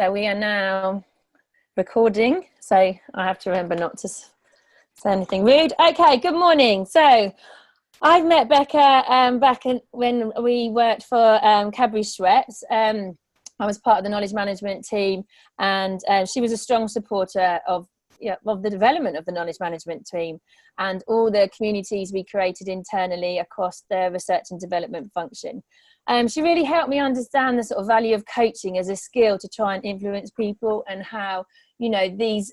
So we are now recording, so I have to remember not to say anything rude. Okay, good morning. So I've met Bekka back when we worked for Cadbury Schweppes. I was part of the knowledge management team, and she was a strong supporter of the development of the knowledge management team and all the communities we created internally across the research and development function. She really helped me understand the sort of value of coaching as a skill to try and influence people, and how, you know, these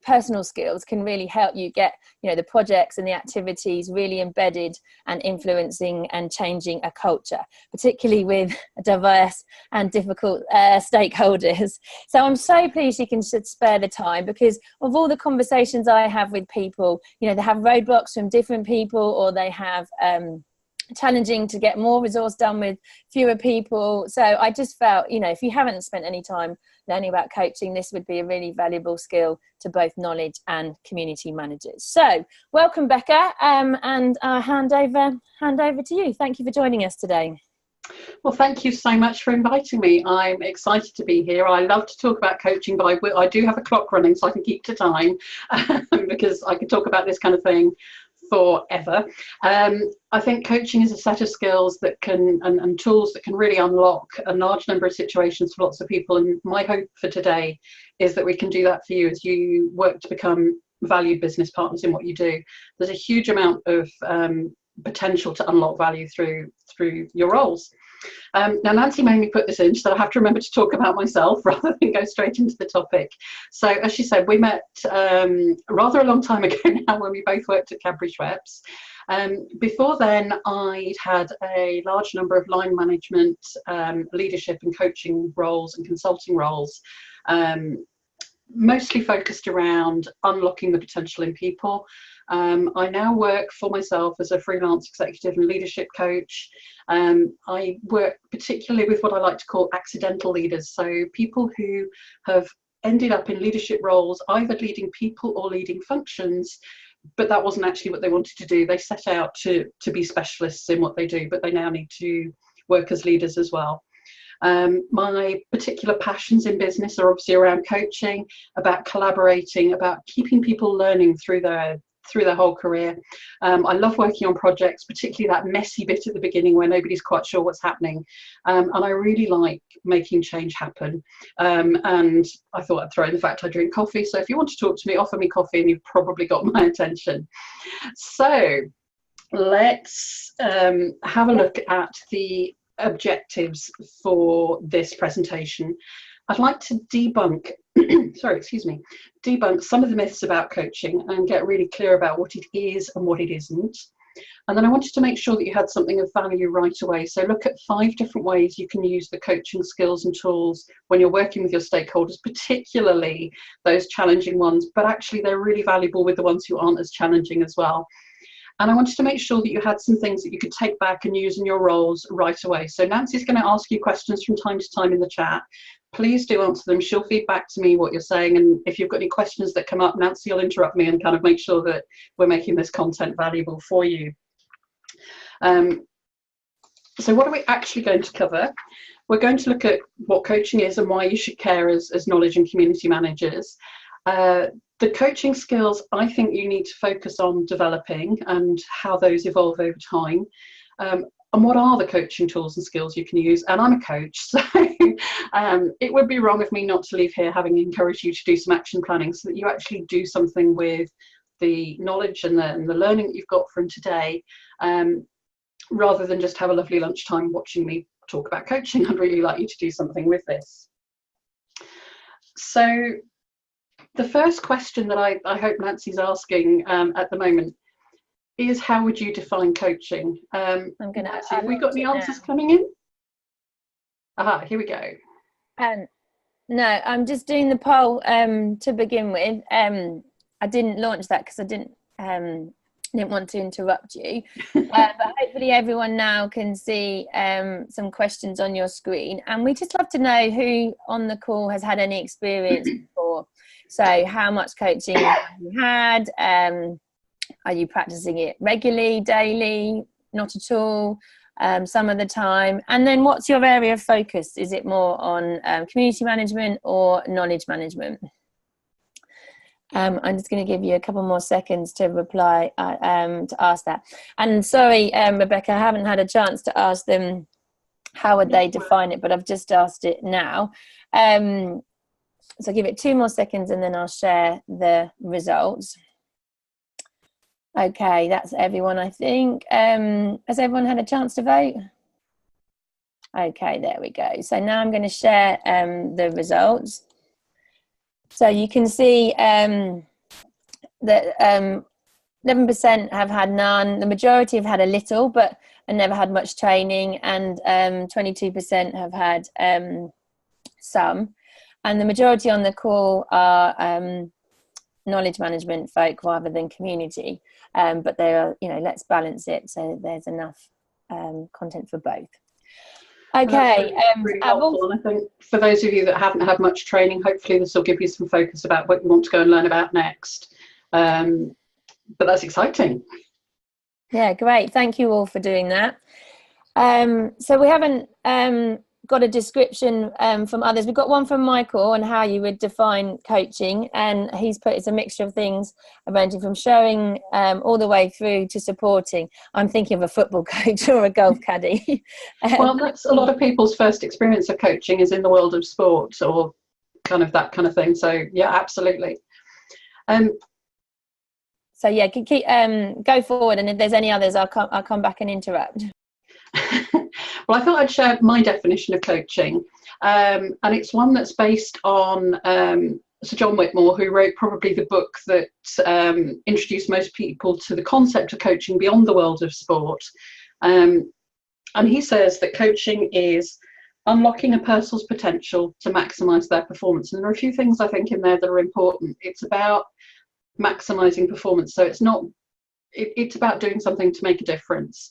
personal skills can really help you get, you know, the projects and the activities really embedded and influencing and changing a culture, particularly with diverse and difficult stakeholders. So I'm so pleased you can spare the time, because of all the conversations I have with people, you know, they have roadblocks from different people, or they have challenging to get more resource done with fewer people. So I just felt, you know, if you haven't spent any time learning about coaching, this would be a really valuable skill to both knowledge and community managers. So welcome, Bekka, and I'll hand over to you. Thank you for joining us today. Well, thank you so much for inviting me. I'm excited to be here. I love to talk about coaching, but I do have a clock running so I can keep to time because I could talk about this kind of thing forever. I think coaching is a set of skills that can and tools that can really unlock a large number of situations for lots of people, and my hope for today is that we can do that for you as you work to become valued business partners in what you do. There's a huge amount of potential to unlock value through your roles. Now, Nancy made me put this in, so I have to remember to talk about myself rather than go straight into the topic. So, as she said, we met rather a long time ago now, when we both worked at Cadbury Schweppes. Before then, I'd had a large number of line management, leadership and coaching roles and consulting roles, mostly focused around unlocking the potential in people. I now work for myself as a freelance executive and leadership coach. I work particularly with what I like to call accidental leaders, so people who have ended up in leadership roles, either leading people or leading functions, but that wasn't actually what they wanted to do. They set out to be specialists in what they do, but they now need to work as leaders as well. My particular passions in business are obviously around coaching, about collaborating, about keeping people learning through their whole career. I love working on projects, particularly that messy bit at the beginning where nobody's quite sure what's happening. And I really like making change happen. And I thought I'd throw in the fact I drink coffee. So if you want to talk to me, offer me coffee and you've probably got my attention. So let's have a look at the objectives for this presentation. I'd like to debunk some of the myths about coaching and get really clear about what it is and what it isn't. And then I wanted to make sure that you had something of value right away. So look at 5 different ways you can use the coaching skills and tools when you're working with your stakeholders, particularly those challenging ones, but actually they're really valuable with the ones who aren't as challenging as well. And I wanted to make sure that you had some things that you could take back and use in your roles right away. So Nancy's going to ask you questions from time to time in the chat. Please do answer them. She'll feed back to me what you're saying. And if you've got any questions that come up, Nancy will interrupt me and kind of make sure that we're making this content valuable for you. So what are we actually going to cover? We're going to look at what coaching is and why you should care as knowledge and community managers. The coaching skills I think you need to focus on developing and how those evolve over time. And what are the coaching tools and skills you can use? And I'm a coach, so it would be wrong of me not to leave here having encouraged you to do some action planning so that you actually do something with the knowledge and the learning that you've got from today, rather than just have a lovely lunchtime watching me talk about coaching. I'd really like you to do something with this. So the first question that I hope Nancy's asking at the moment is, how would you define coaching? I'm going to. Have we got any answers coming in? Aha, here we go. No, I'm just doing the poll to begin with. I didn't launch that because I didn't want to interrupt you. But hopefully everyone now can see some questions on your screen. And we just love to know who on the call has had any experience before. So how much coaching have you had? Are you practicing it regularly, daily, not at all? some of the time? And then what's your area of focus? Is it more on community management or knowledge management? I'm just going to give you a couple more seconds to reply, to ask that. And sorry, Rebecca, I haven't had a chance to ask them how would they define it, but I've just asked it now. So give it 2 more seconds and then I'll share the results. Okay, that's everyone, I think. Has everyone had a chance to vote? Okay, there we go. So now I'm going to share the results. So you can see that 11% have had none. The majority have had a little, but never had much training, and 22% have had some. And the majority on the call are knowledge management folk rather than community. But they are, let's balance it so there's enough content for both. Okay. Really helpful. And I think for those of you that haven't had much training, hopefully this will give you some focus about what you want to go and learn about next. But that's exciting. Yeah, great. Thank you all for doing that. So we haven't got a description from others. We've got one from Michael on how you would define coaching, and he's put it's a mixture of things ranging from showing all the way through to supporting. I'm thinking of a football coach or a golf caddy. Well, that's a lot of people's first experience of coaching is in the world of sport or kind of that kind of thing. So yeah, absolutely. So yeah, keep go forward, and if there's any others, I'll come back and interrupt. Well, I thought I'd share my definition of coaching, and it's one that's based on Sir John Whitmore, who wrote probably the book that introduced most people to the concept of coaching beyond the world of sport. And he says that coaching is unlocking a person's potential to maximise their performance. And there are a few things I think in there that are important. It's about maximising performance, so it's about doing something to make a difference.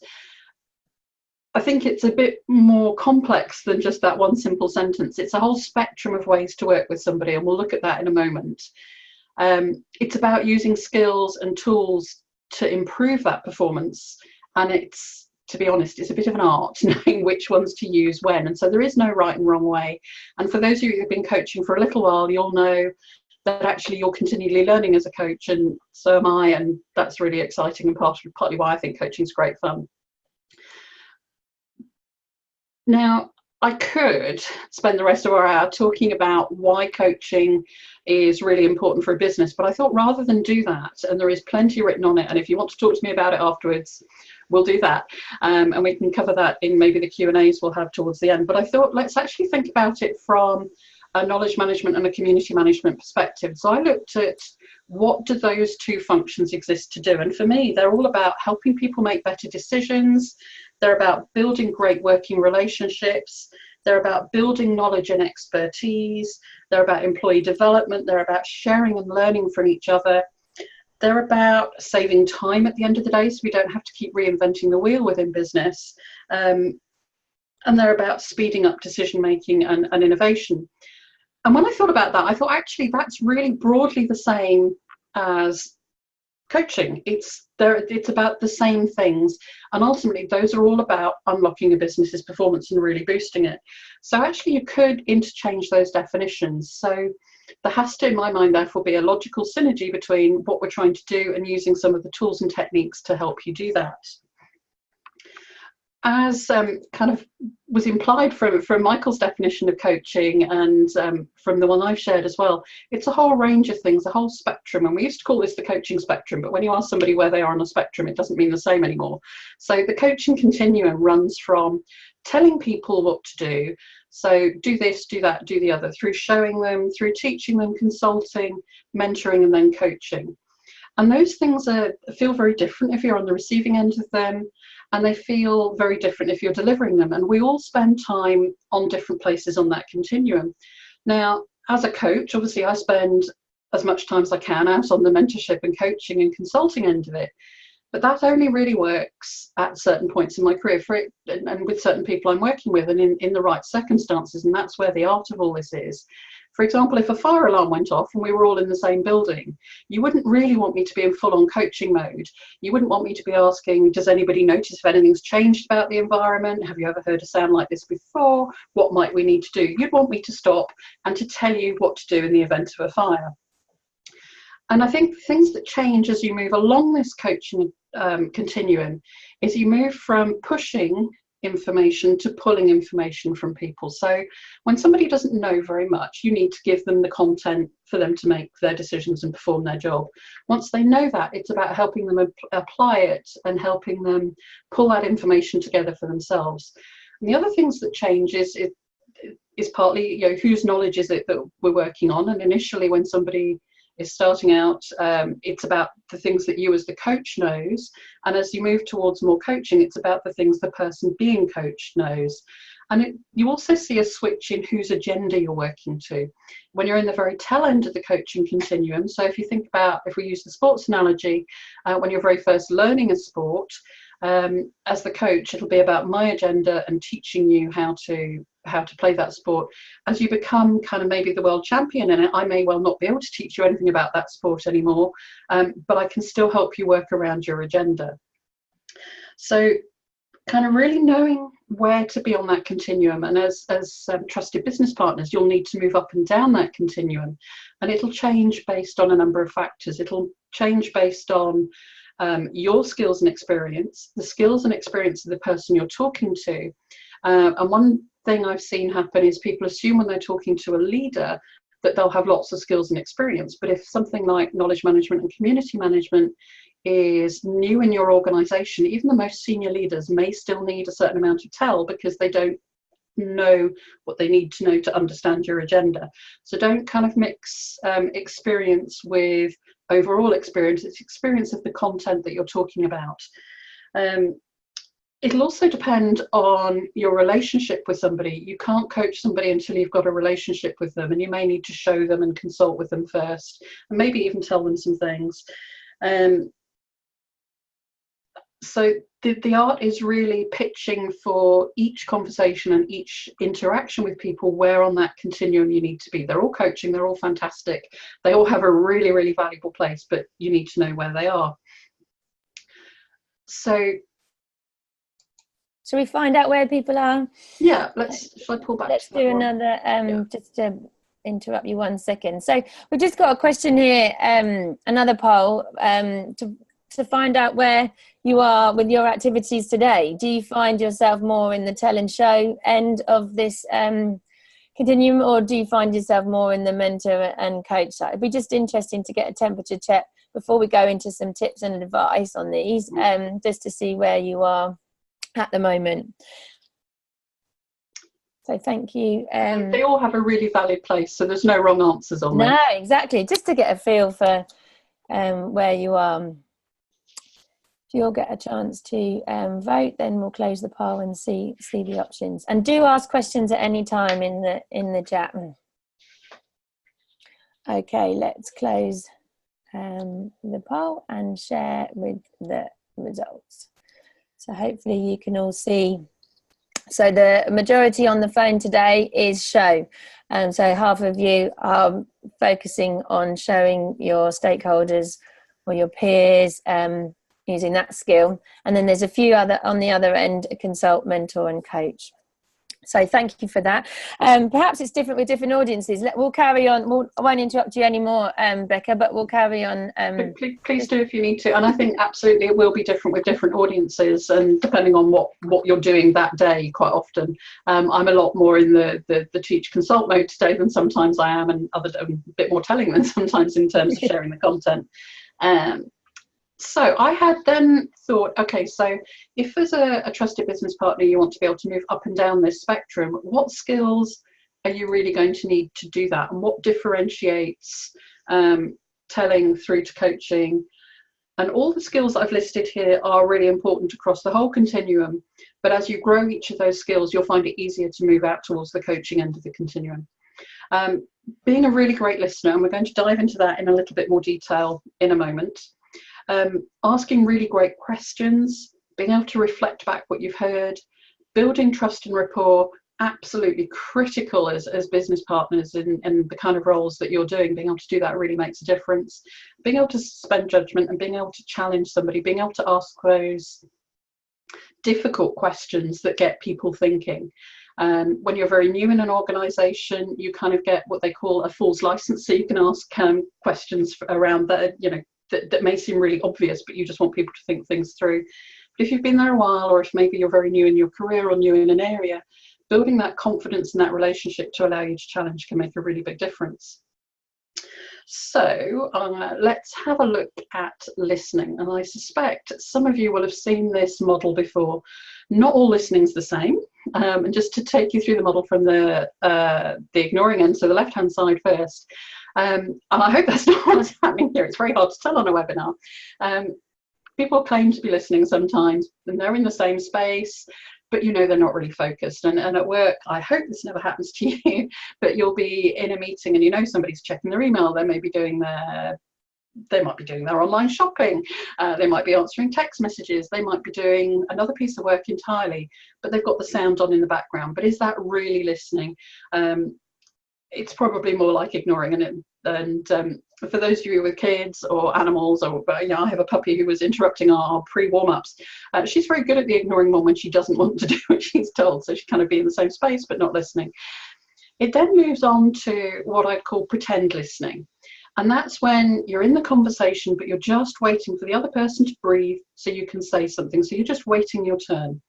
I think it's a bit more complex than just that one simple sentence. It's a whole spectrum of ways to work with somebody, and we'll look at that in a moment. It's about using skills and tools to improve that performance, and it's, to be honest, it's a bit of an art knowing which ones to use when, and so there is no right and wrong way. And for those of you who've been coaching for a little while, you'll know that actually you're continually learning as a coach, and so am I, and that's really exciting and partly why I think coaching is great fun. Now, I could spend the rest of our hour talking about why coaching is really important for a business, but I thought rather than do that, and there is plenty written on it, and if you want to talk to me about it afterwards, we'll do that, and we can cover that in maybe the Q&As we'll have towards the end. But I thought let's actually think about it from a knowledge management and a community management perspective. So I looked at what do those two functions exist to do, and for me they're all about helping people make better decisions. They're about building great working relationships. They're about building knowledge and expertise. They're about employee development. They're about sharing and learning from each other. They're about saving time at the end of the day, so we don't have to keep reinventing the wheel within business. And they're about speeding up decision making and innovation. And when I thought about that, I thought actually that's really broadly the same as coaching. It's about the same things, and ultimately those are all about unlocking a business's performance and really boosting it. So actually you could interchange those definitions. So there has to, in my mind, therefore be a logical synergy between what we're trying to do and using some of the tools and techniques to help you do that. As kind of was implied from Michael's definition of coaching and from the one I've shared as well, it's a whole range of things, a whole spectrum. And we used to call this the coaching spectrum, but when you ask somebody where they are on a spectrum, it doesn't mean the same anymore. So the coaching continuum runs from telling people what to do, so do this, do that, do the other, through showing them, through teaching them, consulting, mentoring, and then coaching. And those things feel very different if you're on the receiving end of them, and they feel very different if you're delivering them. And we all spend time on different places on that continuum. Now, as a coach, obviously I spend as much time as I can out on the mentorship and coaching and consulting end of it. But that only really works at certain points in my career and with certain people I'm working with and in the right circumstances. And that's where the art of all this is. For example, if a fire alarm went off and we were all in the same building, you wouldn't really want me to be in full-on coaching mode. You wouldn't want me to be asking, does anybody notice if anything's changed about the environment? Have you ever heard a sound like this before? What might we need to do? You'd want me to stop and to tell you what to do in the event of a fire. And I think things that change as you move along this coaching continuum is you move from pushing information to pulling information from people. So when somebody doesn't know very much, you need to give them the content for them to make their decisions and perform their job. Once they know that, it's about helping them apply it and helping them pull that information together for themselves. And the other things that change is partly, you know, whose knowledge is it that we're working on. And initially when somebody is starting out, it's about the things that you as the coach knows, and as you move towards more coaching, it's about the things the person being coached knows. And you also see a switch in whose agenda you're working to when you're in the very tail end of the coaching continuum. So if you think about, if we use the sports analogy, when you're very first learning a sport, as the coach, it'll be about my agenda and teaching you how to play that sport. As you become kind of maybe the world champion in it, I may well not be able to teach you anything about that sport anymore, but I can still help you work around your agenda. So kind of really knowing where to be on that continuum, and as trusted business partners, you'll need to move up and down that continuum, and it'll change based on a number of factors. It'll change based on your skills and experience, the skills and experience of the person you're talking to. And one thing I've seen happen is people assume when they're talking to a leader that they'll have lots of skills and experience. But if something like knowledge management and community management is new in your organization, even the most senior leaders may still need a certain amount of tell because they don't know what they need to know to understand your agenda. So don't kind of mix experience with overall experience. It's experience of the content that you're talking about. It'll also depend on your relationship with somebody. You can't coach somebody until you've got a relationship with them, and you may need to show them and consult with them first, and maybe even tell them some things. So the art is really pitching for each conversation and each interaction with people where on that continuum you need to be. They're all coaching, they're all fantastic. They all have a really, really valuable place, but you need to know where they are. So shall we find out where people are? Yeah, shall I pull back? Let's do another, just to interrupt you 1 second. So we've just got a question here, another poll, to find out where you are with your activities today. Do you find yourself more in the tell and show end of this continuum, or do you find yourself more in the mentor and coach side? It'd be just interesting to get a temperature check before we go into some tips and advice on these, just to see where you are at the moment. So thank you. They all have a really valid place, so there's no wrong answers on them. No, exactly. Just to get a feel for where you are. If you'll get a chance to vote, then we'll close the poll and see the options. And do ask questions at any time in the chat. Okay, let's close the poll and share with the results. So hopefully you can all see. So the majority on the phone today is show. So half of you are focusing on showing your stakeholders or your peers, using that skill. And then there's a few other on the other end, consult, mentor and coach. So thank you for that. Perhaps it's different with different audiences. We'll carry on. I won't interrupt you anymore, Bekka, but we'll carry on. Please do if you need to. And I think absolutely it will be different with different audiences, and depending on what you're doing that day quite often. I'm a lot more in the teach consult mode today than sometimes I am, and a bit more telling than sometimes in terms of sharing the content. So I had then thought, okay, so if as a trusted business partner you want to be able to move up and down this spectrum, what skills are you really going to need to do that? And what differentiates telling through to coaching? And all the skills that I've listed here are really important across the whole continuum. But as you grow each of those skills, you'll find it easier to move out towards the coaching end of the continuum. Being a really great listener, and we're going to dive into that in a little bit more detail in a moment. Asking really great questions, being able to reflect back what you've heard, building trust and rapport, absolutely critical as business partners in the kind of roles that you're doing. Being able to do that really makes a difference. Being able to suspend judgment and being able to challenge somebody, being able to ask those difficult questions that get people thinking. When you're very new in an organization, you kind of get what they call a fool's license, so you can ask questions around that, you know, that may seem really obvious, but you just want people to think things through. But if you've been there a while, or if maybe you're very new in your career or new in an area, building that confidence and that relationship to allow you to challenge can make a really big difference. So let's have a look at listening. And I suspect some of you will have seen this model before. Not all listening's the same. And just to take you through the model from the ignoring end, so the left-hand side first. And I hope that's not what's happening here. It's very hard to tell on a webinar. People claim to be listening sometimes, and they're in the same space, but you know they're not really focused. And at work, I hope this never happens to you, but you'll be in a meeting and you know somebody's checking their email, they might be doing their online shopping, they might be answering text messages, they might be doing another piece of work entirely, but they've got the sound on in the background. But is that really listening? It's probably more like ignoring. And for those of you with kids or animals, or you know, I have a puppy who was interrupting our pre-warm-ups. She's very good at the ignoring one when she doesn't want to do what she's told, so she kind of be in the same space but not listening. It then moves on to what I'd call pretend listening. And that's when you're in the conversation, but you're just waiting for the other person to breathe so you can say something. So you're just waiting your turn.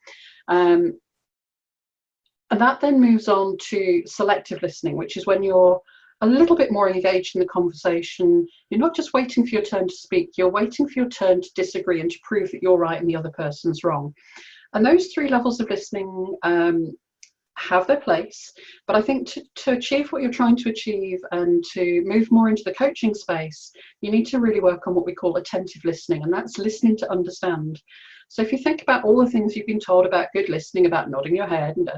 And that then moves on to selective listening, which is when you're a little bit more engaged in the conversation. You're not just waiting for your turn to speak, you're waiting for your turn to disagree and to prove that you're right and the other person's wrong. And those three levels of listening have their place. But I think to achieve what you're trying to achieve and to move more into the coaching space, you need to really work on what we call attentive listening, and that's listening to understand. So if you think about all the things you've been told about good listening, about nodding your head and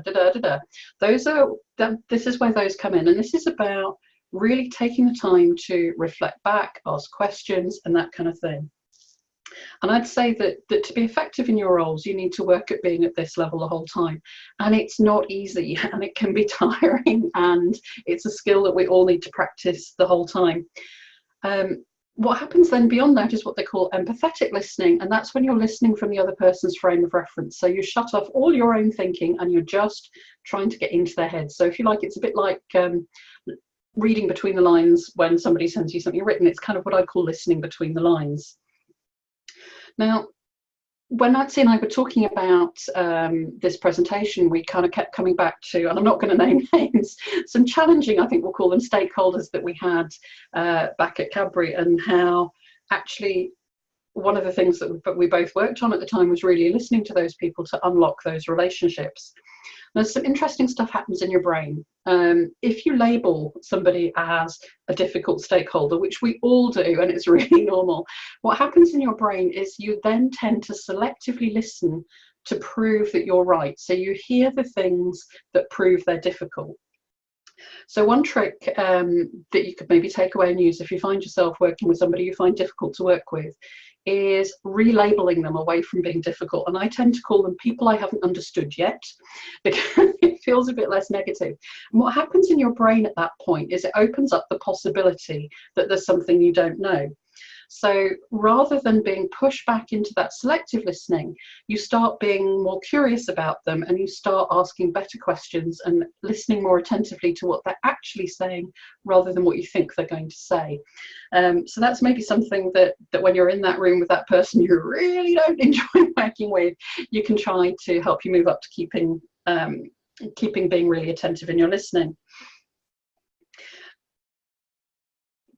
this is where those come in. And this is about really taking the time to reflect back, ask questions and that kind of thing. And I'd say that to be effective in your roles, you need to work at being at this level the whole time. And it's not easy, and it can be tiring, and it's a skill that we all need to practice the whole time. What happens then beyond that is what they call empathetic listening, and that's when you're listening from the other person's frame of reference. So you shut off all your own thinking and you're just trying to get into their head. So if you like, it's a bit like reading between the lines when somebody sends you something written. It's kind of what I call listening between the lines. Now, when Nancy and I were talking about this presentation, we kind of kept coming back to, and I'm not going to name names, some challenging, I think we'll call them, stakeholders that we had back at Cadbury, and how actually one of the things that we both worked on at the time was really listening to those people to unlock those relationships. Now, some interesting stuff happens in your brain. If you label somebody as a difficult stakeholder, which we all do, and it's really normal, what happens in your brain is you then tend to selectively listen to prove that you're right. So you hear the things that prove they're difficult. So one trick that you could maybe take away and use if you find yourself working with somebody you find difficult to work with is relabeling them away from being difficult. And I tend to call them people I haven't understood yet, because it feels a bit less negative. And what happens in your brain at that point is it opens up the possibility that there's something you don't know. So rather than being pushed back into that selective listening, you start being more curious about them, and you start asking better questions and listening more attentively to what they're actually saying rather than what you think they're going to say. So that's maybe something that when you're in that room with that person you really don't enjoy working with, you can try to help you move up to keeping being really attentive in your listening.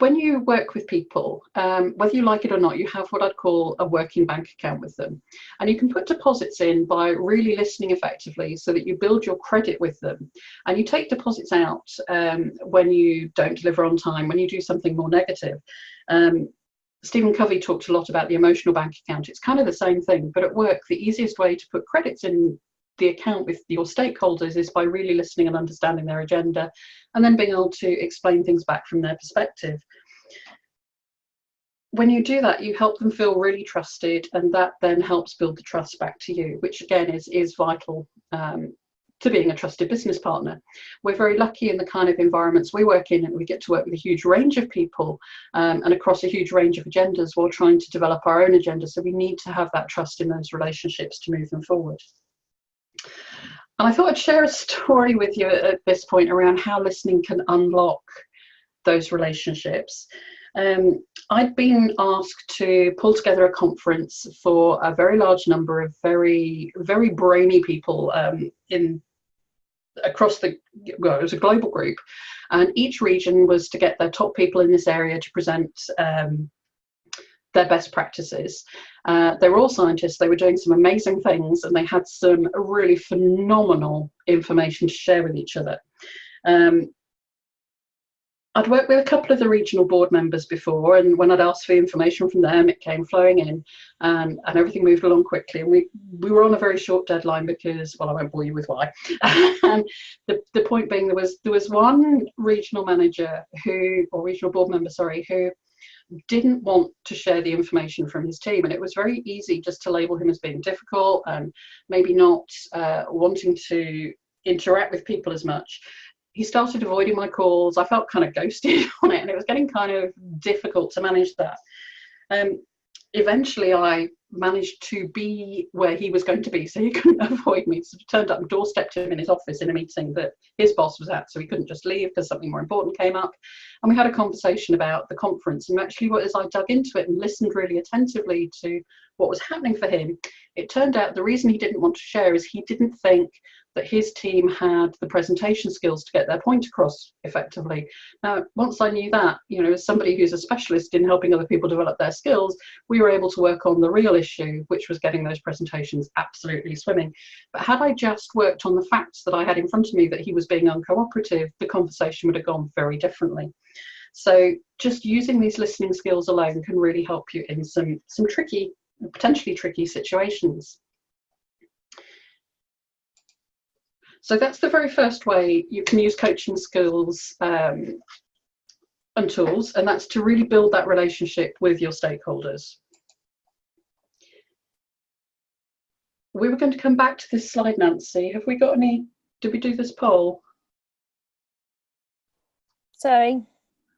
When you work with people, whether you like it or not, you have what I'd call a working bank account with them. And you can put deposits in by really listening effectively so that you build your credit with them. And you take deposits out when you don't deliver on time, when you do something more negative. Stephen Covey talked a lot about the emotional bank account. It's kind of the same thing, but at work, the easiest way to put credits in the account with your stakeholders is by really listening and understanding their agenda, and then being able to explain things back from their perspective. When you do that, you help them feel really trusted, and that then helps build the trust back to you, which again is vital to being a trusted business partner. We're very lucky in the kind of environments we work in, and we get to work with a huge range of people and across a huge range of agendas while trying to develop our own agenda. So we need to have that trust in those relationships to move them forward. And I thought I'd share a story with you at this point around how listening can unlock those relationships. I'd been asked to pull together a conference for a very large number of very, very brainy people across it was a global group, and each region was to get their top people in this area to present their best practices. They were all scientists, they were doing some amazing things, and they had some really phenomenal information to share with each other. I'd worked with a couple of the regional board members before, and when I'd asked for information from them, it came flowing in, and everything moved along quickly. And we were on a very short deadline because, well, I won't bore you with why. And the point being, there was one regional manager or regional board member, who didn't want to share the information from his team, and it was very easy just to label him as being difficult and maybe not wanting to interact with people as much. He started avoiding my calls. I felt kind of ghosted on it, and it was getting kind of difficult to manage that. Eventually, I managed to be where he was going to be, so he couldn't avoid me. So I turned up and doorstepped him in his office in a meeting that his boss was at, so he couldn't just leave because something more important came up. And we had a conversation about the conference, and actually, as I dug into it and listened really attentively to what was happening for him, it turned out the reason he didn't want to share is he didn't think that his team had the presentation skills to get their point across effectively. Now, once I knew that, as somebody who's a specialist in helping other people develop their skills, we were able to work on the real issue, which was getting those presentations absolutely swimming. But had I just worked on the facts that I had in front of me that he was being uncooperative, the conversation would have gone very differently. So just using these listening skills alone can really help you in some tricky, potentially tricky situations. So that's the very first way you can use coaching skills and tools, and that's to really build that relationship with your stakeholders. We were going to come back to this slide, Nancy. Have we got any? Did we do this poll? Sorry.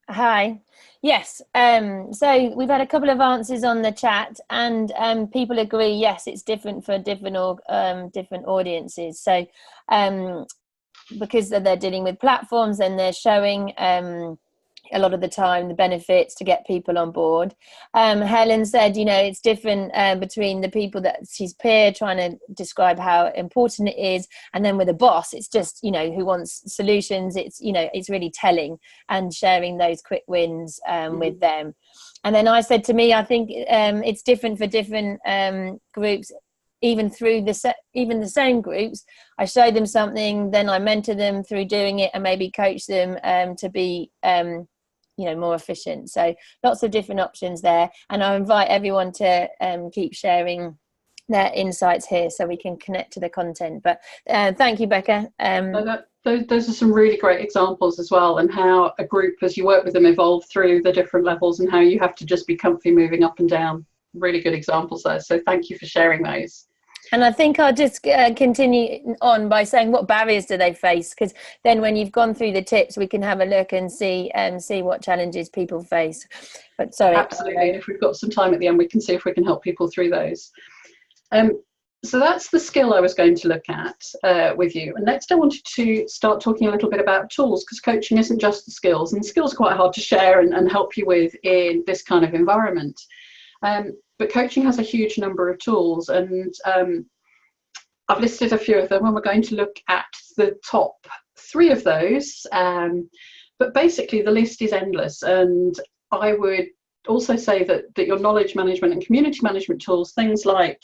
Hi. Yes. So we've had a couple of answers on the chat, and people agree. Yes, it's different for different audiences. So because they're dealing with platforms, and they're showing a lot of the time the benefits to get people on board. Helen said, it's different between the people that she's peer trying to describe how important it is, and then with a boss, it's just, who wants solutions. It's, it's really telling and sharing those quick wins with them. And then I said, to me, I think it's different for different groups. Even through even the same groups, I show them something, then I mentor them through doing it, and maybe coach them to be more efficient. So lots of different options there, and I invite everyone to keep sharing their insights here so we can connect to the content. But thank you, Bekka. Those are some really great examples as well, and how a group, as you work with them, evolve through the different levels, and how you have to just be comfy moving up and down. Really good examples there, so thank you for sharing those. And I think I'll just continue on by saying, what barriers do they face? Because then when you've gone through the tips, we can have a look and see what challenges people face. But sorry. Absolutely. And if we've got some time at the end, we can see if we can help people through those. So that's the skill I was going to look at with you. And next I wanted to start talking a little bit about tools, because coaching isn't just the skills, and skills are quite hard to share and help you with in this kind of environment. But coaching has a huge number of tools, and I've listed a few of them, and we're going to look at the top 3 of those. But basically the list is endless, and I would also say that your knowledge management and community management tools, things like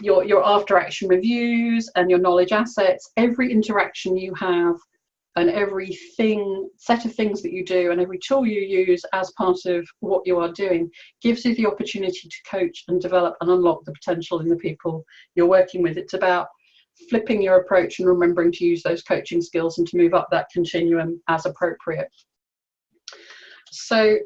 your after action reviews and your knowledge assets, every interaction you have and every set of things that you do and every tool you use as part of what you are doing gives you the opportunity to coach and develop and unlock the potential in the people you're working with. It's about flipping your approach and remembering to use those coaching skills and to move up that continuum as appropriate. So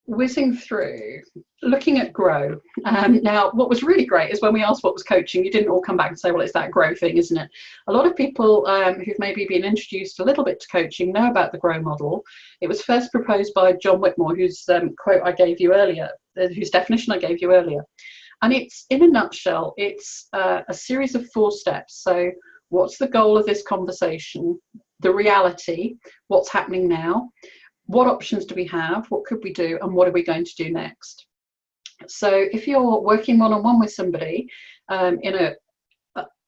whizzing through, looking at grow. Now, what was really great is when we asked what was coaching, you didn't all come back and say, well, it's that grow thing, isn't it? A lot of people who've maybe been introduced a little bit to coaching know about the grow model. It was first proposed by John Whitmore, whose quote I gave you earlier, whose definition I gave you earlier. And it's, in a nutshell, it's a series of 4 steps. So what's the goal of this conversation? The reality, what's happening now? What options do we have? What could we do? And what are we going to do next? So if you're working one-on-one with somebody in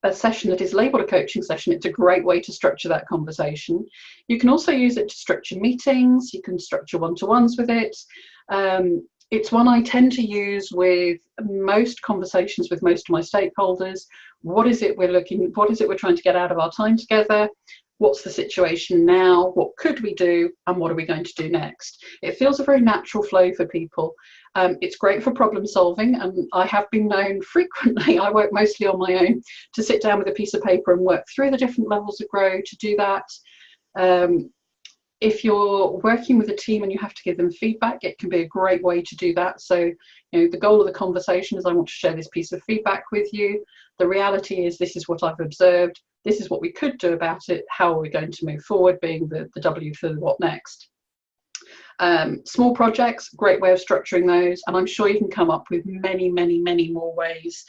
a session that is labelled a coaching session, it's a great way to structure that conversation. You can also use it to structure meetings. You can structure one-to-ones with it. It's one I tend to use with most conversations with most of my stakeholders. What is it we're trying to get out of our time together? What's the situation now? What could we do? And what are we going to do next? It feels a very natural flow for people. It's great for problem solving, and I have been known frequently, I work mostly on my own, to sit down with a piece of paper and work through the different levels of grow to do that. If you're working with a team and you have to give them feedback, it can be a great way to do that. So, the goal of the conversation is I want to share this piece of feedback with you. The reality is this is what I've observed. This is what we could do about it. How are we going to move forward, being the W for the what next. Small projects, great way of structuring those. And I'm sure you can come up with many, many, many more ways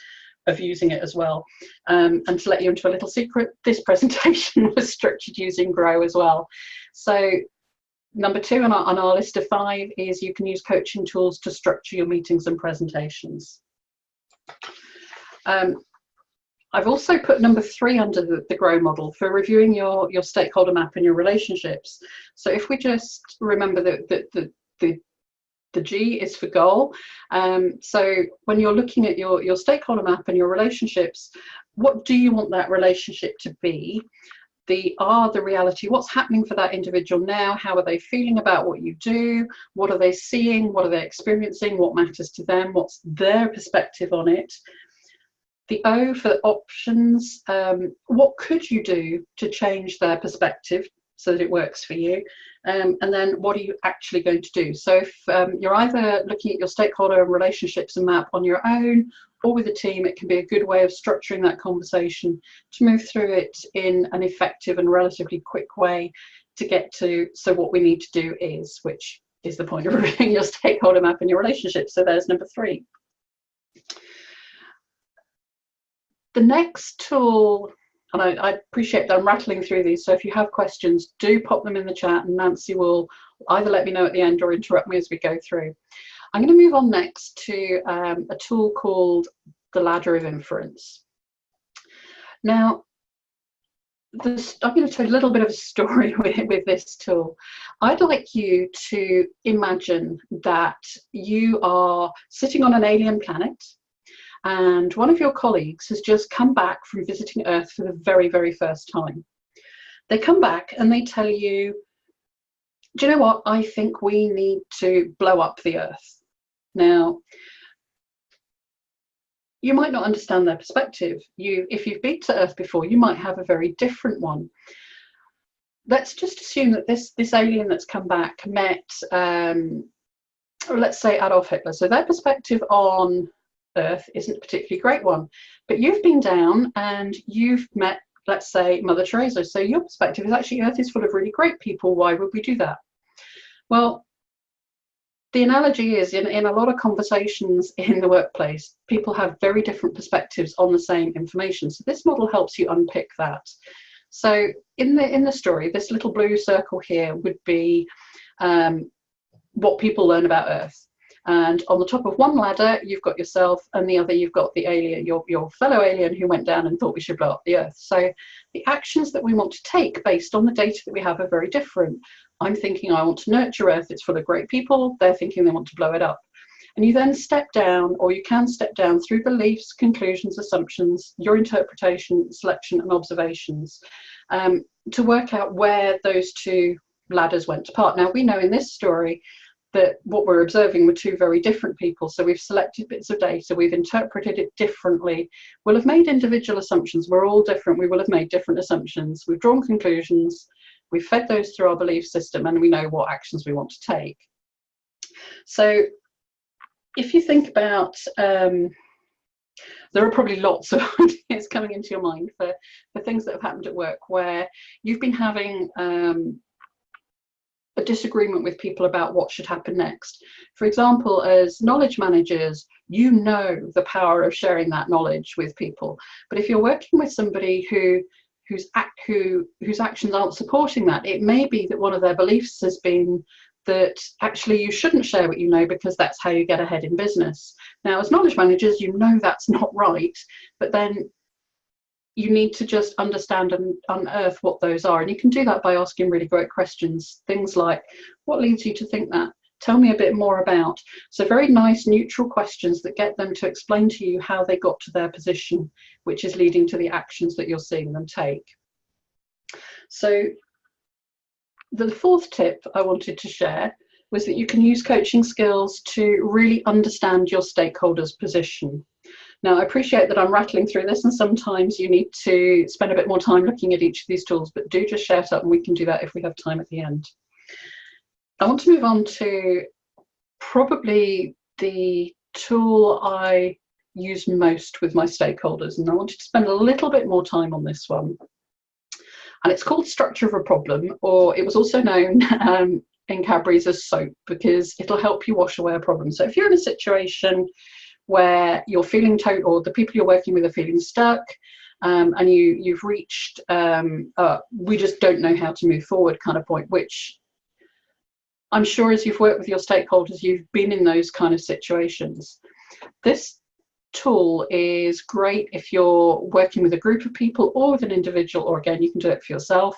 of using it as well. And to let you into a little secret, this presentation was structured using grow as well. So number 2 on our list of 5 is you can use coaching tools to structure your meetings and presentations. I've also put number 3 under the grow model for reviewing your stakeholder map and your relationships. So if we just remember that the G is for goal. So when you're looking at your stakeholder map and your relationships, what do you want that relationship to be? The R, the reality, what's happening for that individual now? How are they feeling about what you do? What are they seeing? What are they experiencing? What matters to them? What's their perspective on it? The O for options, what could you do to change their perspective so that it works for you? And then what are you actually going to do? So if you're either looking at your stakeholder relationships and map on your own or with a team, it can be a good way of structuring that conversation to move through it in an effective and relatively quick way to get to, so what we need to do is, which is the point of reviewing your stakeholder map and your relationships. So there's number 3. The next tool, and I appreciate that I'm rattling through these, so if you have questions, do pop them in the chat and Nancy will either let me know at the end or interrupt me as we go through. I'm going to move on next to a tool called the ladder of inference. Now, I'm going to tell you a little bit of a story with this tool. I'd like you to imagine that you are sitting on an alien planet and one of your colleagues has just come back from visiting Earth for the very, very first time. They come back and they tell you, do you know what? I think we need to blow up the Earth. Now, you might not understand their perspective. If you've been to Earth before, you might have a very different one. Let's just assume that this alien that's come back met, let's say, Adolf Hitler. So their perspective on Earth isn't a particularly great one. But you've been down and you've met, let's say, Mother Teresa. So your perspective is actually Earth is full of really great people. Why would we do that? Well, the analogy is in a lot of conversations in the workplace, people have very different perspectives on the same information. So this model helps you unpick that. So in the story, this little blue circle here would be what people learn about Earth. And on the top of one ladder, you've got yourself, and the other, you've got the alien, your fellow alien who went down and thought we should blow up the Earth. So the actions that we want to take based on the data that we have are very different. I'm thinking I want to nurture Earth, it's full of great people. They're thinking they want to blow it up. And you then step down, or you can step down through beliefs, conclusions, assumptions, your interpretation, selection, and observations to work out where those 2 ladders went apart. Now, we know in this story that what we're observing were 2 very different people. So we've selected bits of data, we've interpreted it differently. We'll have made individual assumptions. We're all different. We will have made different assumptions. We've drawn conclusions. We've fed those through our belief system, and we know what actions we want to take. So if you think about, there are probably lots of ideas coming into your mind for things that have happened at work where you've been having a disagreement with people about what should happen next. For example, as knowledge managers, you know the power of sharing that knowledge with people. But if you're working with somebody whose actions aren't supporting that, it may be that one of their beliefs has been that actually you shouldn't share what you know because that's how you get ahead in business. Now, as knowledge managers, you know that's not right, but then you need to just understand and unearth what those are. And you can do that by asking really great questions. Things like, what leads you to think that? Tell me a bit more about. So very nice, neutral questions that get them to explain to you how they got to their position, which is leading to the actions that you're seeing them take. So the fourth tip I wanted to share was that you can use coaching skills to really understand your stakeholders' position. Now, I appreciate that I'm rattling through this, and sometimes you need to spend a bit more time looking at each of these tools, but do just shout up and we can do that if we have time at the end. I want to move on to probably the tool I use most with my stakeholders, and I wanted to spend a little bit more time on this one. And it's called Structure of a Problem, or it was also known in Cadbury's as SOAP, because it'll help you wash away a problem. So if you're in a situation where you're feeling or the people you're working with are feeling stuck, and you've reached we just don't know how to move forward kind of point, which I'm sure as you've worked with your stakeholders, you've been in those kind of situations. This tool is great if you're working with a group of people or with an individual, or again, you can do it for yourself.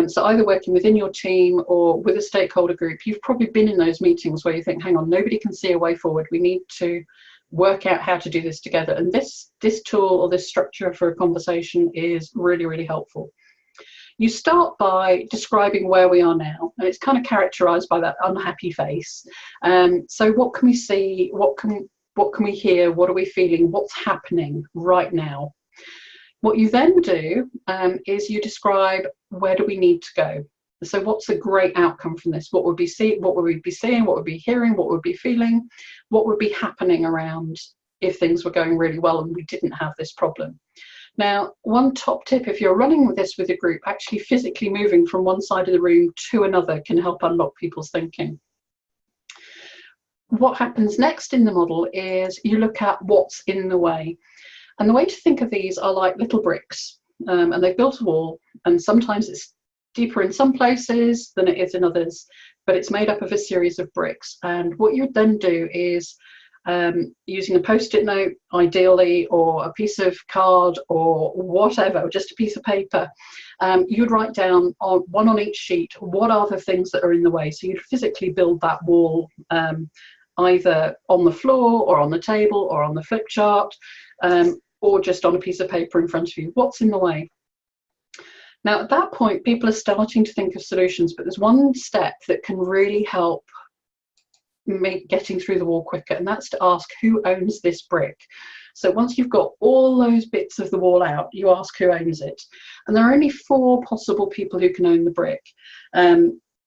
So either working within your team or with a stakeholder group, you've probably been in those meetings where you think, hang on, nobody can see a way forward. We need to work out how to do this together. And this tool, or this structure for a conversation, is really, really helpful. You start by describing where we are now, and it's kind of characterized by that unhappy face. So what can we see? What can we hear? What are we feeling? What's happening right now? What you then do is you describe, where do we need to go? So what's a great outcome from this? What would we be seeing? What would we be hearing? What would we be feeling? What would be happening around if things were going really well and we didn't have this problem? Now, one top tip, if you're running with this with a group, actually physically moving from one side of the room to another can help unlock people's thinking. What happens next in the model is you look at what's in the way. And the way to think of these are like little bricks, and they've built a wall, and sometimes it's deeper in some places than it is in others, but it's made up of a series of bricks. And what you'd then do is, using a post-it note ideally, or a piece of card, or whatever, or just a piece of paper, you'd write down on one on each sheet, what are the things that are in the way. So you'd physically build that wall, either on the floor or on the table or on the flip chart, or just on a piece of paper in front of you. What's in the way? Now, at that point, people are starting to think of solutions, but there's one step that can really help make getting through the wall quicker, and that's to ask, who owns this brick? So once you've got all those bits of the wall out, you ask who owns it. And there are only 4 possible people who can own the brick.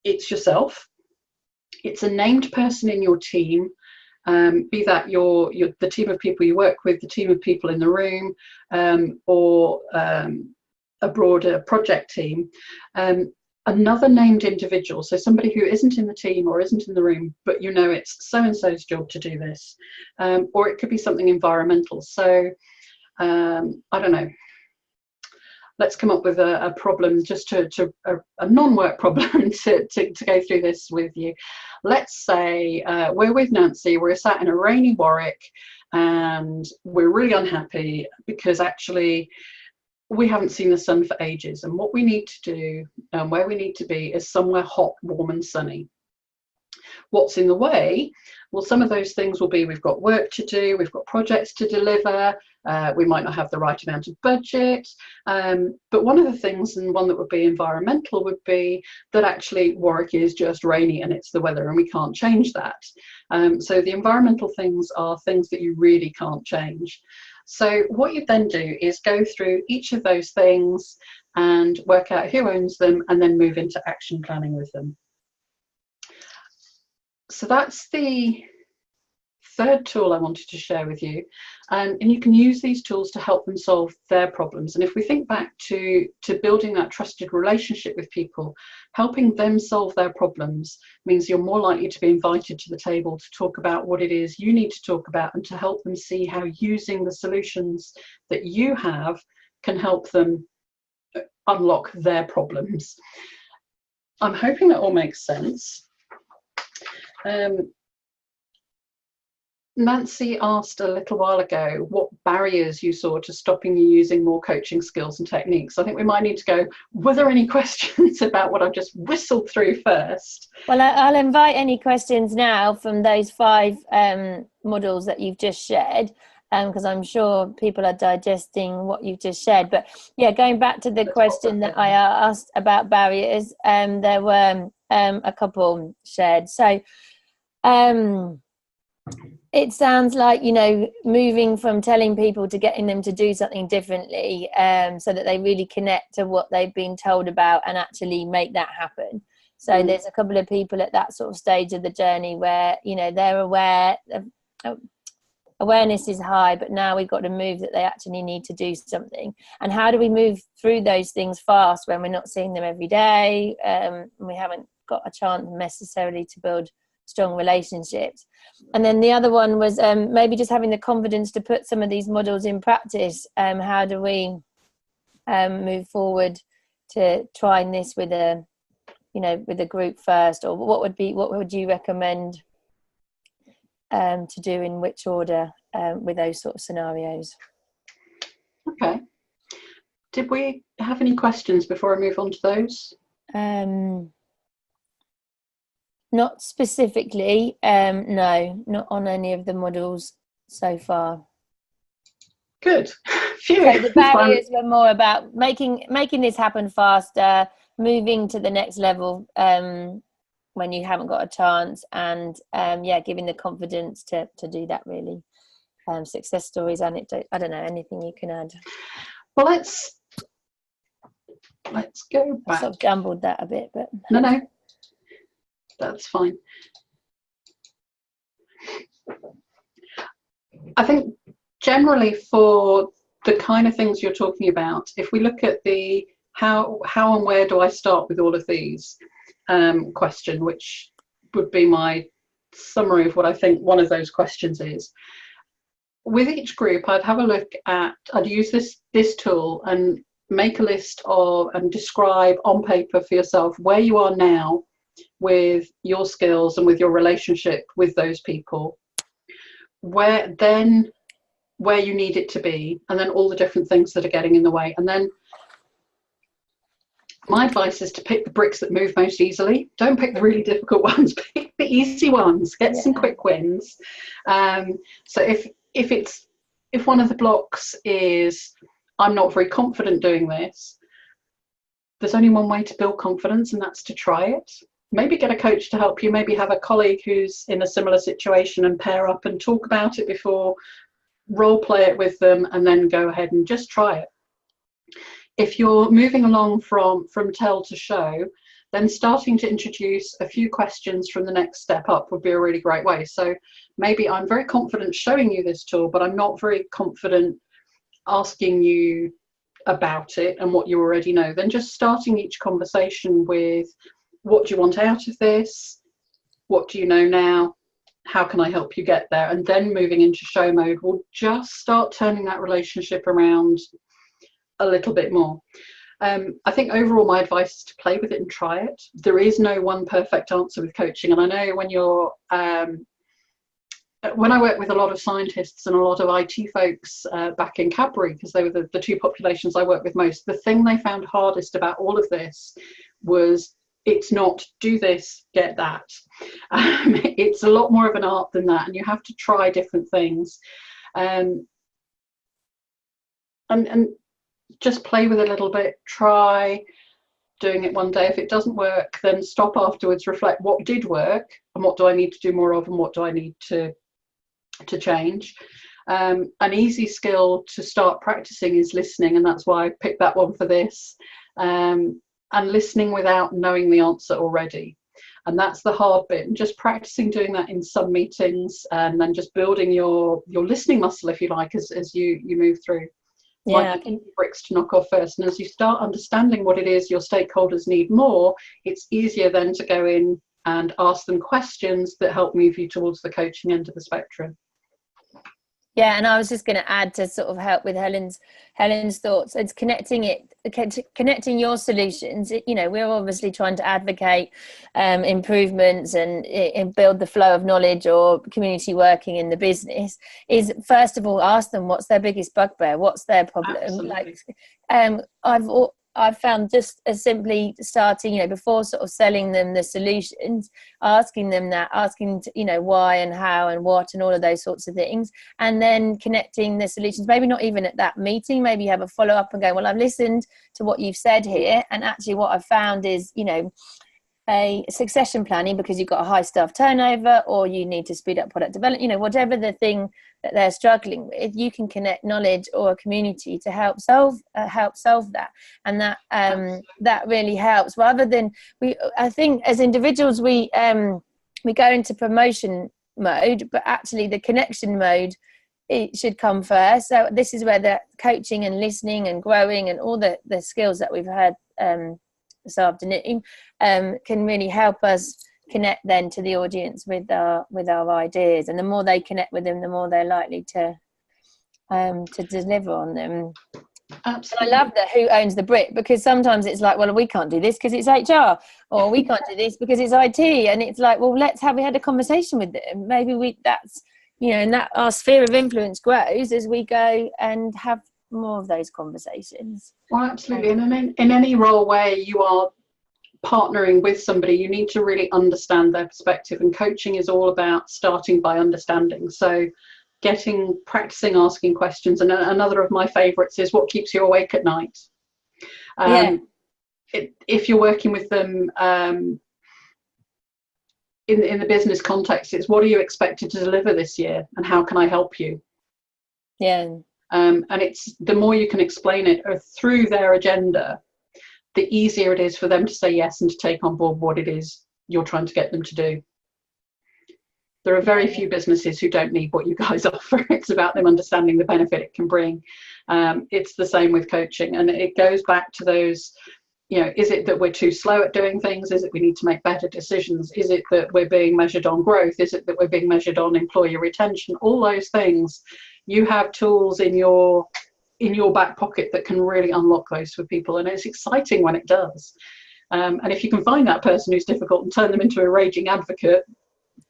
It's yourself, it's a named person in your team, be that the team of people you work with, the team of people in the room, or a broader project team, another named individual, so somebody who isn't in the team or isn't in the room, but you know it's so-and-so's job to do this, or it could be something environmental. So I don't know, let's come up with a problem, just a non-work problem to go through this with you. Let's say we're with Nancy, we're sat in a rainy Warwick, and we're really unhappy because actually we haven't seen the sun for ages, and what we need to do and where we need to be is somewhere hot, warm and sunny. What's in the way? Well, some of those things will be, we've got work to do, we've got projects to deliver, we might not have the right amount of budget, but one of the things, and one that would be environmental, would be that actually Warwick is just rainy and it's the weather and we can't change that. So the environmental things are things that you really can't change. So what you then do is go through each of those things and work out who owns them, and then move into action planning with them. So that's the third tool I wanted to share with you, and you can use these tools to help them solve their problems. And if we think back to building that trusted relationship with people, helping them solve their problems means you're more likely to be invited to the table to talk about what it is you need to talk about, and to help them see how using the solutions that you have can help them unlock their problems. I'm hoping that all makes sense. Nancy asked a little while ago what barriers you saw to stopping you using more coaching skills and techniques. I think we might need to go, were there any questions about what I've just whistled through first? Well, I'll invite any questions now from those 5 models that you've just shared, because I'm sure people are digesting what you've just shared. But yeah, going back to the question that I asked about barriers, there were a couple shared. So it sounds like, you know, moving from telling people to getting them to do something differently, so that they really connect to what they've been told about and actually make that happen. So there's a couple of people at that sort of stage of the journey where, you know, they're aware of, awareness is high, but now we've got to move that they actually need to do something. And how do we move through those things fast when we're not seeing them every day, and we haven't got a chance necessarily to build strong relationships? And then the other one was maybe just having the confidence to put some of these models in practice. How do we move forward to trying this with a, you know, with a group first, or what would you recommend to do in which order with those sort of scenarios? Okay. Did we have any questions before I move on to those? Not specifically, no, not on any of the models so far. Good. Phew. So the barriers were more about making this happen faster, moving to the next level when you haven't got a chance, and giving the confidence to do that, really. Success stories, anecdote, I don't know, anything you can add. Well, let's go back. I sort of jumbled that a bit, but no, that's fine. I think generally for the kind of things you're talking about, if we look at the how and where do I start with all of these question, which would be my summary of what I think one of those questions is. With each group, I'd have a look at, I'd use this tool and make a list of and describe on paper for yourself where you are now with your skills and with your relationship with those people, where you need it to be, and then all the different things that are getting in the way. And then my advice is to pick the bricks that move most easily. Don't pick the really difficult ones, pick the easy ones, get some quick wins. So if one of the blocks is I'm not very confident doing this, there's only one way to build confidence, and that's to try it. Maybe get a coach to help you, maybe have a colleague who's in a similar situation and pair up and talk about it before, role play it with them, and then go ahead and just try it. If you're moving along from tell to show, then starting to introduce a few questions from the next step up would be a really great way. So maybe I'm very confident showing you this tool, but I'm not very confident asking you about it and what you already know. Then just starting each conversation with, what do you want out of this? What do you know now? How can I help you get there? And then moving into show mode will just start turning that relationship around a little bit more. I think overall my advice is to play with it and try it. There is no one perfect answer with coaching. And I know when I worked with a lot of scientists and a lot of IT folks back in Cadbury, because they were the two populations I worked with most, the thing they found hardest about all of this was it's not do this, get that. It's a lot more of an art than that, and you have to try different things. And just play with it a little bit, try doing it one day. If it doesn't work, then stop afterwards, reflect what did work and what do I need to do more of and what do I need to change. An easy skill to start practicing is listening, and that's why I picked that one for this. And listening without knowing the answer already. And that's the hard bit, and just practicing doing that in some meetings, and then just building your listening muscle, if you like, as you move through. Yeah, Might be bricks to knock off first, and as you start understanding what it is your stakeholders need more, it's easier then to go in and ask them questions that help move you towards the coaching end of the spectrum. Yeah, and I was just going to add to sort of help with Helen's thoughts. It's connecting your solutions. You know, we're obviously trying to advocate improvements and build the flow of knowledge or community working in the business. Is first of all ask them what's their biggest bugbear, what's their problem. Absolutely. Like I've found just as simply starting, you know, before sort of selling them the solutions, asking you know, why and how and what and all of those sorts of things, and then connecting the solutions, maybe not even at that meeting, maybe have a follow up and go, well, I've listened to what you've said here, and actually what I've found is, you know, a succession planning because you've got a high staff turnover, or you need to speed up product development, you know, whatever the thing that they're struggling with, you can connect knowledge or a community to help solve that. And that really helps, rather than I think as individuals we go into promotion mode, but actually the connection mode, it should come first. So this is where the coaching and listening and growing and all the skills that we've heard this afternoon can really help us connect then to the audience with our ideas, and the more they connect with them, the more they're likely to deliver on them. Absolutely. And I love that who owns the brick, because sometimes it's like, well, we can't do this because it's HR, or we can't do this because it's IT, and it's like, well, we had a conversation with them. Maybe that's, you know, and that our sphere of influence grows as we go and have more of those conversations. Well, absolutely. And in any role where you are partnering with somebody, you need to really understand their perspective, and coaching is all about starting by understanding. So practicing asking questions, and another of my favorites is what keeps you awake at night. If you're working with them in the business context, it's what are you expected to deliver this year, and how can I help you? And it's the more you can explain it through their agenda, the easier it is for them to say yes and to take on board what it is you're trying to get them to do. There are very few businesses who don't need what you guys offer. It's about them understanding the benefit it can bring. It's the same with coaching, and it goes back to those, you know, is it that we're too slow at doing things? Is it we need to make better decisions? Is it that we're being measured on growth? Is it that we're being measured on employee retention? All those things, you have tools in your back pocket that can really unlock those for people, and it's exciting when it does. And if you can find that person who's difficult and turn them into a raging advocate,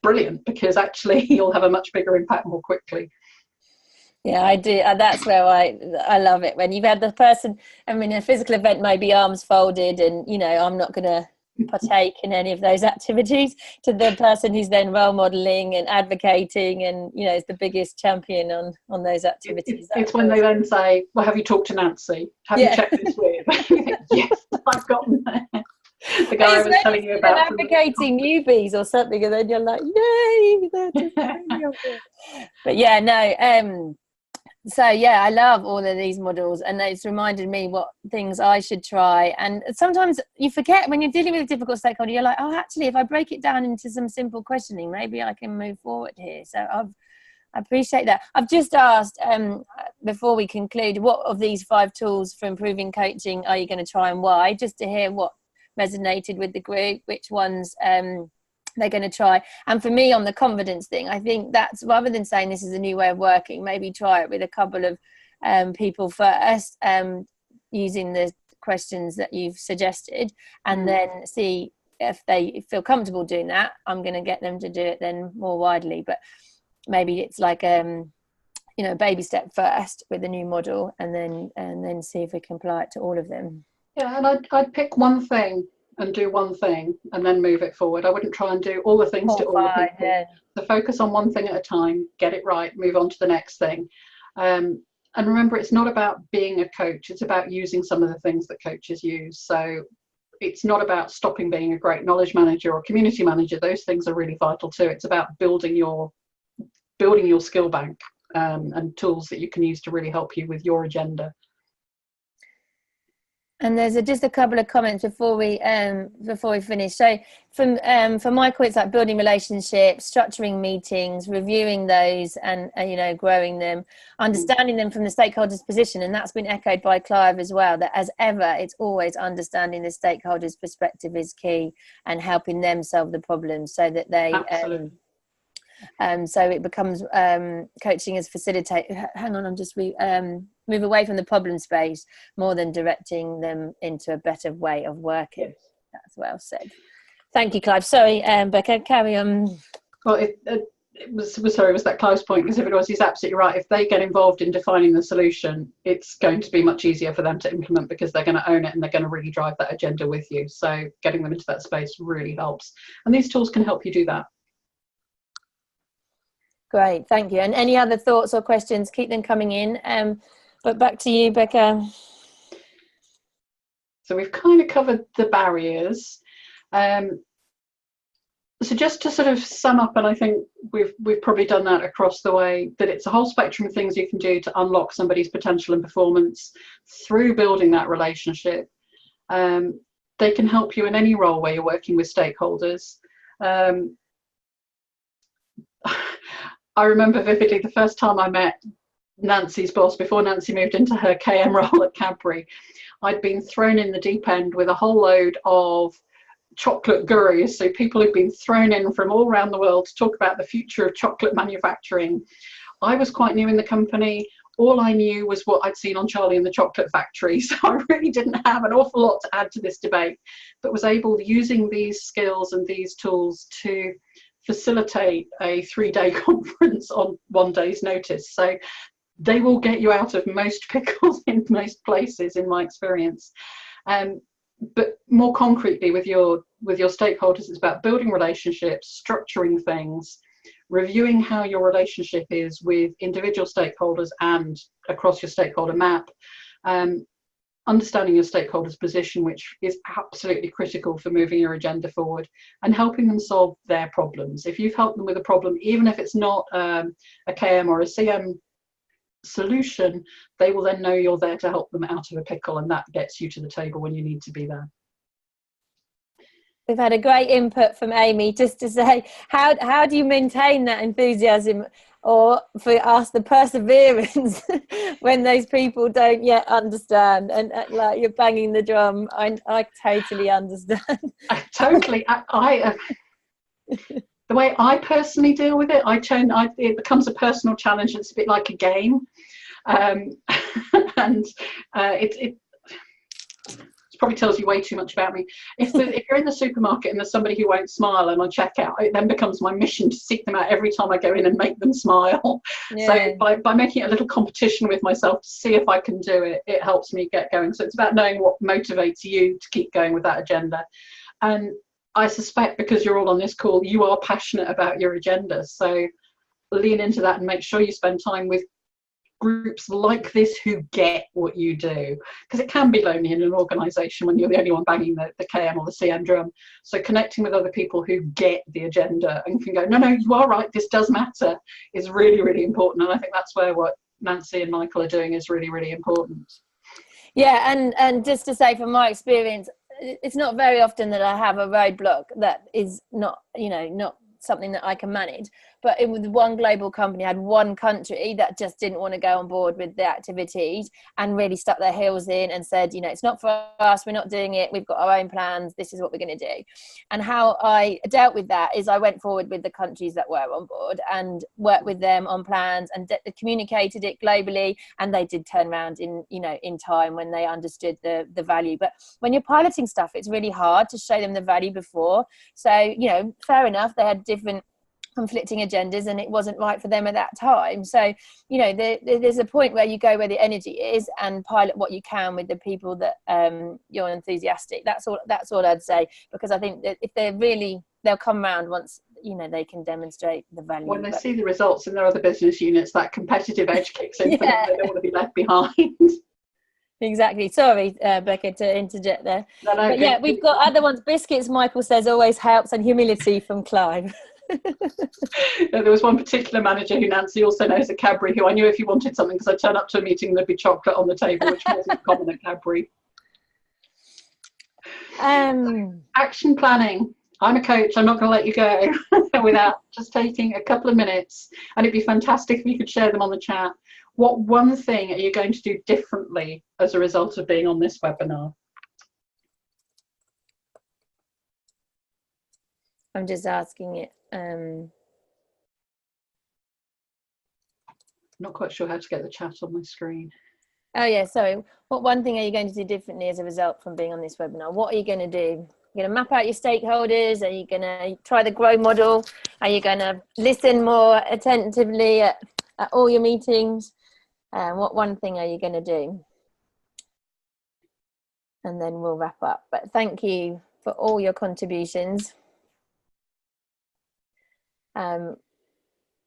brilliant, because actually you'll have a much bigger impact more quickly. Yeah, I do. That's where I love it, when you've had the person, I mean, a physical event may be arms folded and, you know, I'm not going to partake in any of those activities, to the person who's then role modeling and advocating and, you know, is the biggest champion on those activities. It's when they then say, well, have you talked to Nancy? Have you checked this with? Yes, I've gotten there. The guy I was telling you about, advocating newbies or something, and then you're like, yay. But yeah, no, so yeah, I love all of these models, and it's reminded me what things I should try. And sometimes you forget when you're dealing with a difficult stakeholder, you're like, oh, actually, if I break it down into some simple questioning, maybe I can move forward here. So I appreciate that. I've just asked, before we conclude, what of these 5 tools for improving coaching are you going to try, and why? Just to hear what resonated with the group, which ones they're going to try. And for me, on the confidence thing, I think that's, rather than saying this is a new way of working, maybe try it with a couple of people first, using the questions that you've suggested, and then see if they feel comfortable doing that. I'm going to get them to do it then more widely, but maybe it's like you know, baby step first with the new model, and then see if we can apply it to all of them. Yeah, and I'd pick one thing and do one thing and then move it forward. I wouldn't try and do all the things to all the people. Yeah. So focus on one thing at a time, get it right, move on to the next thing. And remember, it's not about being a coach, it's about using some of the things that coaches use. So it's not about stopping being a great knowledge manager or community manager. Those things are really vital too. It's about building your skill bank, and tools that you can use to really help you with your agenda. And there's just a couple of comments before we finish. So for Michael, it's like building relationships, structuring meetings, reviewing those, and growing them, understanding them from the stakeholders' position, and that's been echoed by Clive as well. That as ever, it's always understanding the stakeholders' perspective is key, and helping them solve the problems so that they. Absolutely. So it becomes coaching as facilitate. Hang on, I'm just move away from the problem space more than directing them into a better way of working. Yes. That's well said. Thank you, Clive. Sorry, Bekka, carry on. Well, it was that Clive's point, because he's absolutely right. If they get involved in defining the solution, it's going to be much easier for them to implement, because they're going to own it and they're going to really drive that agenda with you. So getting them into that space really helps. And these tools can help you do that. Great, thank you. And any other thoughts or questions, keep them coming in. But back to you, Bekka. So we've kind of covered the barriers. So just to sort of sum up, and I think we've probably done that across the way, that it's a whole spectrum of things you can do to unlock somebody's potential and performance through building that relationship. They can help you in any role where you're working with stakeholders. I remember vividly the first time I met Nancy's boss, before Nancy moved into her KM role at Cadbury. I'd been thrown in the deep end with a whole load of chocolate gurus, so people who'd been thrown in from all around the world to talk about the future of chocolate manufacturing. I was quite new in the company. All I knew was what I'd seen on Charlie and the Chocolate Factory, so I really didn't have an awful lot to add to this debate, but was able, using these skills and these tools, to facilitate a 3-day conference on 1 day's notice. So they will get you out of most pickles in most places, in my experience. But more concretely, with your stakeholders, it's about building relationships, structuring things, reviewing how your relationship is with individual stakeholders and across your stakeholder map, understanding your stakeholders' position, which is absolutely critical for moving your agenda forward, and helping them solve their problems. If you've helped them with a problem, even if it's not a KM or a CM solution, they will then know you're there to help them out of a pickle, and that gets you to the table when you need to be there. We've had a great input from Amy, just to say, how do you maintain that enthusiasm, or for us, the perseverance when those people don't yet understand, and like you're banging the drum? I totally understand. The way I personally deal with it, it becomes a personal challenge. It's a bit like a game, and it probably tells you way too much about me. If you're in the supermarket and there's somebody who won't smile and on checkout, it then becomes my mission to seek them out every time I go in and make them smile. Yeah. So by making it a little competition with myself to see if I can do it, it helps me get going. So it's about knowing what motivates you to keep going with that agenda. And I suspect, because you're all on this call, you are passionate about your agenda. So lean into that and make sure you spend time with groups like this who get what you do, because it can be lonely in an organisation when you're the only one banging the KM or the CM drum. So connecting with other people who get the agenda and can go, no, you are right, this does matter, is really, really important. And I think that's where what Nancy and Michael are doing is really, really important. Yeah, and just to say, from my experience, it's not very often that I have a roadblock that is not something that I can manage. But with one global company, I had one country that just didn't want to go on board with the activities and really stuck their heels in and said, it's not for us, we're not doing it, we've got our own plans, this is what we're going to do. And how I dealt with that is I went forward with the countries that were on board and worked with them on plans and communicated it globally, and they did turn around in time when they understood the value. But when you're piloting stuff, it's really hard to show them the value before. So, fair enough, they had different conflicting agendas and it wasn't right for them at that time. So there's a point where you go where the energy is and pilot what you can with the people that you're enthusiastic. That's all I'd say, because I think that if they'll come around once they can demonstrate the value. When they see the results in their other business units, that competitive edge kicks in. Yeah. They don't want to be left behind. Exactly. Sorry, Bekka, to interject there. No, but yeah, we've got other ones. Biscuits, Michael says, always helps, and humility from Clive. There was one particular manager who Nancy also knows at Cadbury, who I knew if he wanted something, because I'd turn up to a meeting and there'd be chocolate on the table, which wasn't common at Cadbury. Action planning. I'm a coach. I'm not going to let you go without just taking a couple of minutes. And it'd be fantastic if you could share them on the chat. What one thing are you going to do differently as a result of being on this webinar? I'm just asking it. Not quite sure how to get the chat on my screen. Oh yeah, sorry. What one thing are you going to do differently as a result from being on this webinar? What are you going to do? You're going to map out your stakeholders? Are you going to try the grow model? Are you going to listen more attentively at all your meetings? What one thing are you going to do? And then we'll wrap up. But thank you for all your contributions.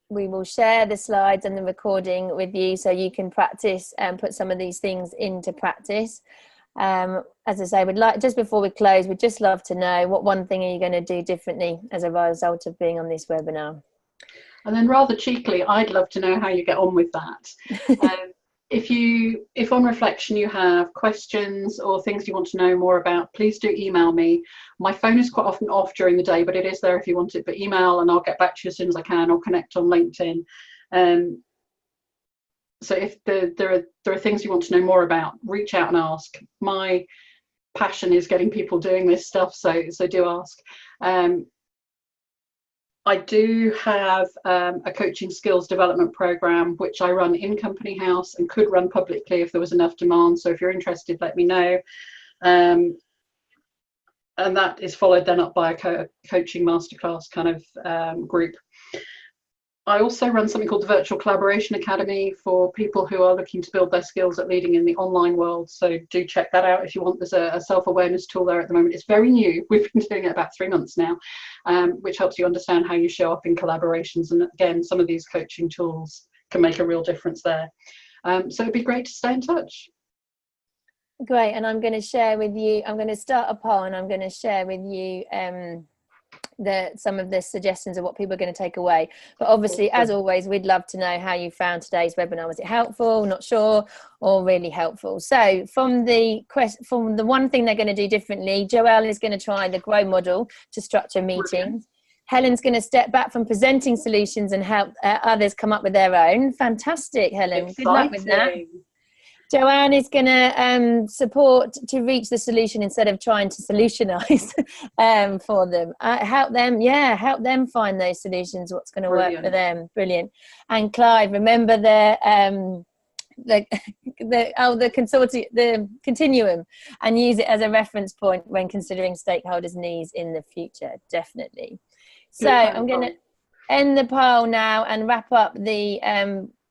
We will share the slides and the recording with you so you can practice and put some of these things into practice. As I say, we'd like, just before we close, we'd just love to know what one thing are you going to do differently as a result of being on this webinar? And then rather cheekily, I'd love to know how you get on with that. If on reflection you have questions or things you want to know more about, please do email me. My phone is quite often off during the day, but it is there if you want it. But email and I'll get back to you as soon as I can, or connect on LinkedIn. So if there are things you want to know more about, reach out and ask. My passion is getting people doing this stuff, so do ask. I do have a coaching skills development program, which I run in Company House and could run publicly if there was enough demand. So if you're interested, let me know. And that is followed then up by a coaching masterclass kind of group. I also run something called the Virtual Collaboration Academy for people who are looking to build their skills at leading in the online world. So do check that out if you want. There's a self-awareness tool there at the moment. It's very new. We've been doing it about 3 months now, which helps you understand how you show up in collaborations. And again, some of these coaching tools can make a real difference there. So it'd be great to stay in touch. Great. And I'm going to share with you, I'm going to start a poll and I'm going to share with you some of the suggestions of what people are going to take away. But obviously, as always, we'd love to know how you found today's webinar. Was it helpful, not sure, or really helpful? So from the one thing they're going to do differently, Joelle is going to try the grow model to structure meetings. Brilliant. Helen's going to step back from presenting solutions and help others come up with their own. Fantastic, Helen. Exciting. Good luck with that. Joanne is going to support to reach the solution instead of trying to solutionize for them. Help them find those solutions, what's going to work for them. Brilliant. And Clive, remember the continuum, and use it as a reference point when considering stakeholders' needs in the future. Definitely. So I'm going to end the poll now and wrap up the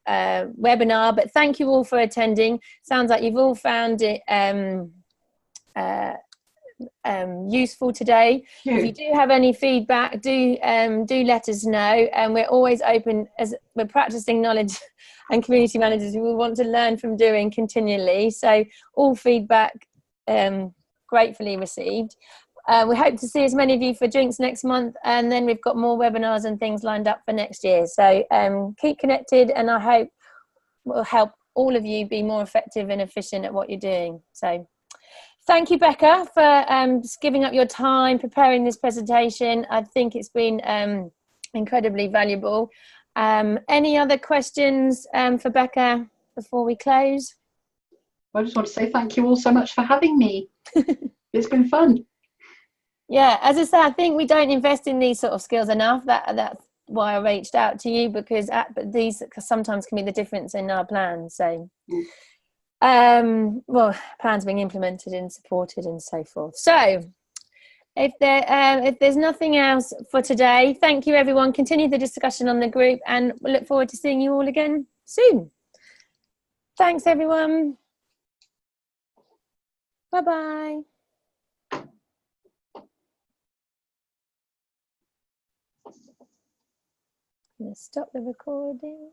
webinar, but thank you all for attending. Sounds like you've all found it useful today. If you do have any feedback, do let us know, and we're always open. As we're practicing knowledge and community managers, we want to learn from doing continually, so all feedback gratefully received. We hope to see as many of you for drinks next month, and then we've got more webinars and things lined up for next year. So keep connected, and I hope will help all of you be more effective and efficient at what you're doing. So thank you, Bekka, for just giving up your time preparing this presentation. I think it's been incredibly valuable. Any other questions for Bekka before we close? I just want to say thank you all so much for having me. It's been fun. Yeah, as I say, I think we don't invest in these sort of skills enough. That's why I reached out to you, because but these sometimes can be the difference in our plans. So, well, plans being implemented and supported and so forth. So, if there's nothing else for today, thank you everyone. Continue the discussion on the group, and we look forward to seeing you all again soon. Thanks, everyone. Bye-bye. I'm going to stop the recording.